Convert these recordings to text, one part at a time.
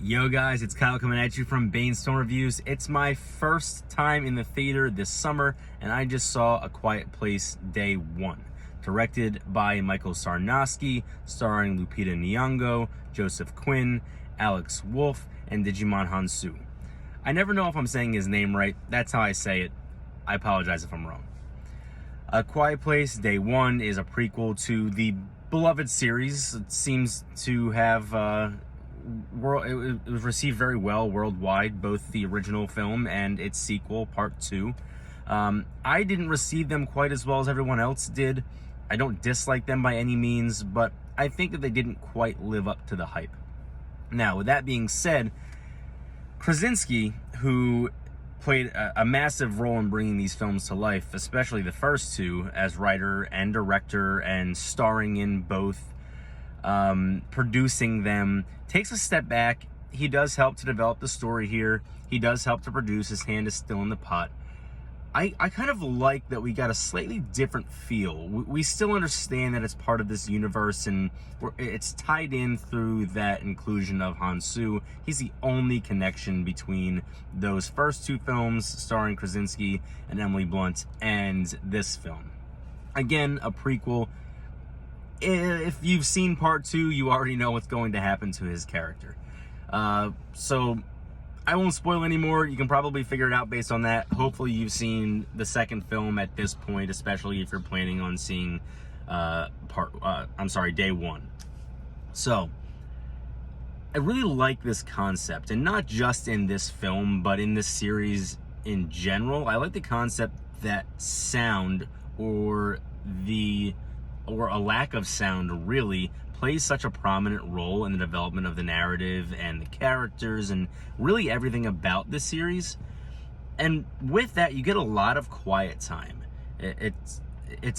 Yo guys, it's Kyle coming at you from Bane's Film Reviews. It's my first time in the theater this summer, and I just saw A Quiet Place Day 1. Directed by Michael Sarnowski, starring Lupita Nyong'o, Joseph Quinn, Alex Wolff, and Djimon Hounsou. I never know if I'm saying his name right. That's how I say it. I apologize if I'm wrong. A Quiet Place Day 1 is a prequel to the beloved series. It seems to have it was received very well worldwide, both the original film and its sequel, Part 2. I didn't receive them quite as well as everyone else did. I don't dislike them by any means, but I think that they didn't quite live up to the hype. Now, with that being said, Krasinski, who played a massive role in bringing these films to life, especially the first two, as writer and director and starring in both, producing them, takes a step back. He does help to develop the story here. He does help to produce. His hand is still in the pot. I kind of like that we got a slightly different feel. We still understand that it's part of this universe, and it's tied in through that inclusion of Hounsou. He's the only connection between those first two films starring Krasinski and Emily Blunt and this film. Again, a prequel. If you've seen Part 2, you already know what's going to happen to his character. So I won't spoil anymore. You can probably figure it out based on that. Hopefully you've seen the second film at this point, especially if you're planning on seeing Day 1. So I really like this concept, and not just in this film, but in this series in general. I like the concept that sound, or a lack of sound, really plays such a prominent role in the development of the narrative and the characters and really everything about the series. And with that, you get a lot of quiet time. It's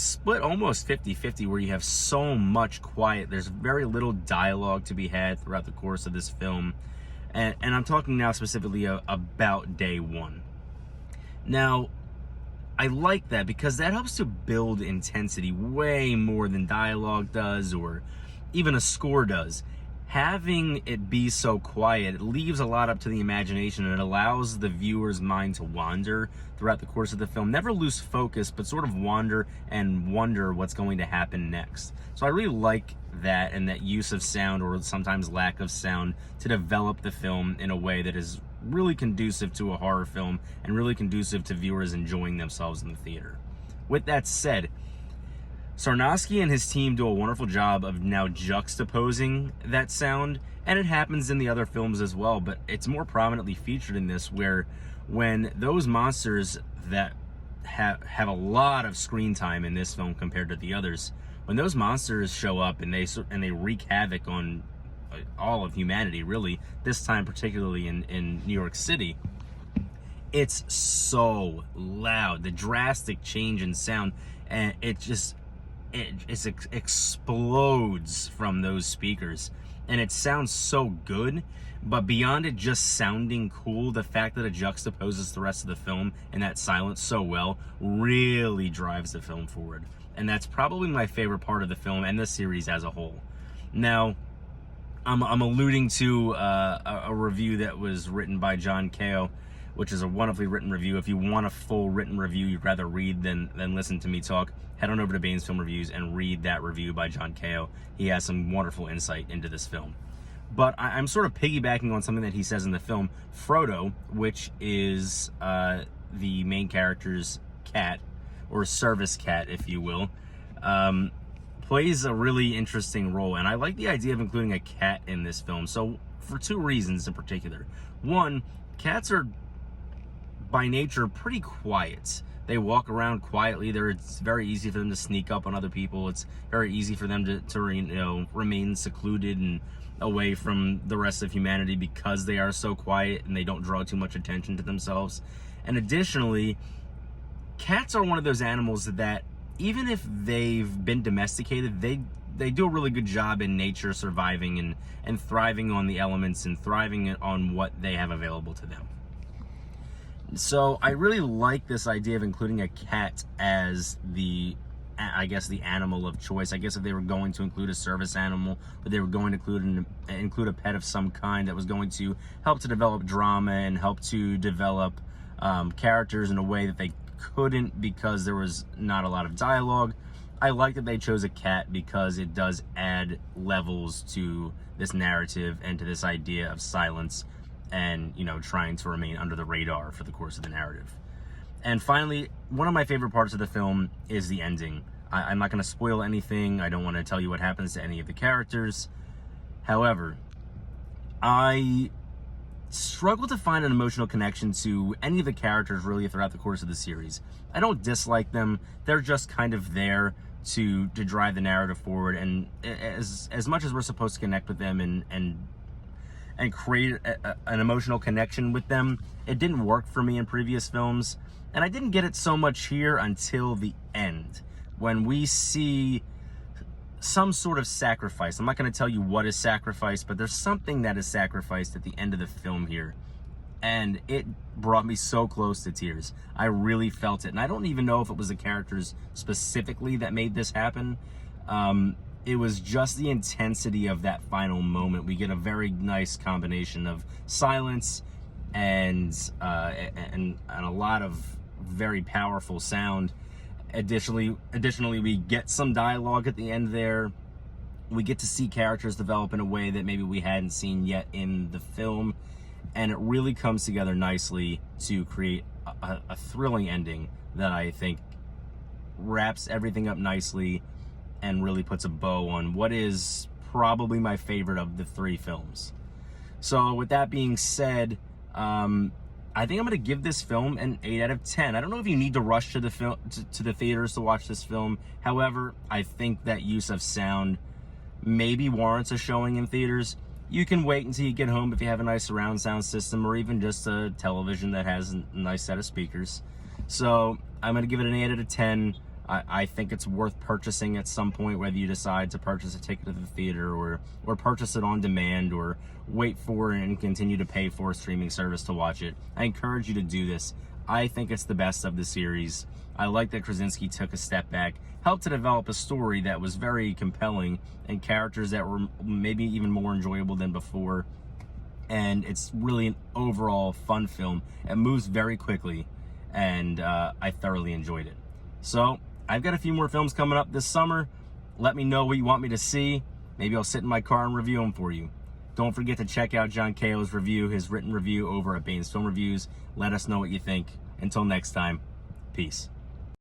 split almost 50-50, where you have so much quiet. There's very little dialogue to be had throughout the course of this film. And I'm talking now specifically about Day 1. Now, I like that because that helps to build intensity way more than dialogue does, or even a score does. Having it be so quiet, it leaves a lot up to the imagination, and it allows the viewer's mind to wander throughout the course of the film. Never lose focus, but sort of wander and wonder what's going to happen next. So I really like that, and that use of sound, or sometimes lack of sound, to develop the film in a way that is really conducive to a horror film and really conducive to viewers enjoying themselves in the theater. With that said, Sarnowski and his team do a wonderful job of now juxtaposing that sound, and it happens in the other films as well, but it's more prominently featured in this, where when those monsters that have a lot of screen time in this film compared to the others, when those monsters show up and they wreak havoc on all of humanity, really, this time particularly in New York City, it's so loud. The drastic change in sound, and it explodes from those speakers, and it sounds so good. But beyond it just sounding cool, the fact that it juxtaposes the rest of the film and that silence so well really drives the film forward. And that's probably my favorite part of the film and the series as a whole. Now, I'm alluding to a review that was written by John Kao, which is a wonderfully written review. If you want a full written review you'd rather read than listen to me talk, head on over to Bane's Film Reviews and read that review by John Kao. He has some wonderful insight into this film. But I'm sort of piggybacking on something that he says in the film. Frodo, which is the main character's cat, or service cat, if you will, plays a really interesting role, and I like the idea of including a cat in this film. So for two reasons in particular. One, cats are by nature pretty quiet. They walk around quietly. It's very easy for them to sneak up on other people. It's very easy for them to remain secluded and away from the rest of humanity, because they are so quiet and they don't draw too much attention to themselves. And additionally, cats are one of those animals that, even if they've been domesticated, they do a really good job in nature, surviving and thriving on the elements and thriving on what they have available to them. So I really like this idea of including a cat as the I guess, the animal of choice. I guess if they were going to include a service animal, but they were going to include a pet of some kind that was going to help to develop drama and help to develop characters in a way that they couldn't because there was not a lot of dialogue. I like that they chose a cat because it does add levels to this narrative and to this idea of silence and, you know, trying to remain under the radar for the course of the narrative. And finally, one of my favorite parts of the film is the ending. I'm not going to spoil anything. I don't want to tell you what happens to any of the characters. However, I struggle to find an emotional connection to any of the characters really throughout the course of the series. I don't dislike them. They're just kind of there to drive the narrative forward, and as much as we're supposed to connect with them and create an emotional connection with them, it didn't work for me in previous films, and I didn't get it so much here until the end, when we see some sort of sacrifice. I'm not going to tell you what is sacrificed, but there's something that is sacrificed at the end of the film here. And it brought me so close to tears. I really felt it. And I don't even know if it was the characters specifically that made this happen. It was just the intensity of that final moment. We get a very nice combination of silence and a lot of very powerful sound. Additionally, we get some dialogue at the end there. We get to see characters develop in a way that maybe we hadn't seen yet in the film. And it really comes together nicely to create a thrilling ending that I think wraps everything up nicely and really puts a bow on what is probably my favorite of the three films. So with that being said, I think I'm going to give this film an 8 out of 10. I don't know if you need to rush to the to the theaters to watch this film. However, I think that use of sound maybe warrants a showing in theaters. You can wait until you get home if you have a nice surround sound system or even just a television that has a nice set of speakers. So I'm going to give it an 8 out of 10. I think it's worth purchasing at some point, whether you decide to purchase a ticket to the theater or purchase it on demand or wait for and continue to pay for a streaming service to watch it. I encourage you to do this. I think it's the best of the series. I like that Krasinski took a step back, helped to develop a story that was very compelling and characters that were maybe even more enjoyable than before. And it's really an overall fun film. It moves very quickly, and I thoroughly enjoyed it. So I've got a few more films coming up this summer. Let me know what you want me to see. Maybe I'll sit in my car and review them for you. Don't forget to check out John Cao's review, his written review over at Bane's Film Reviews. Let us know what you think. Until next time, peace.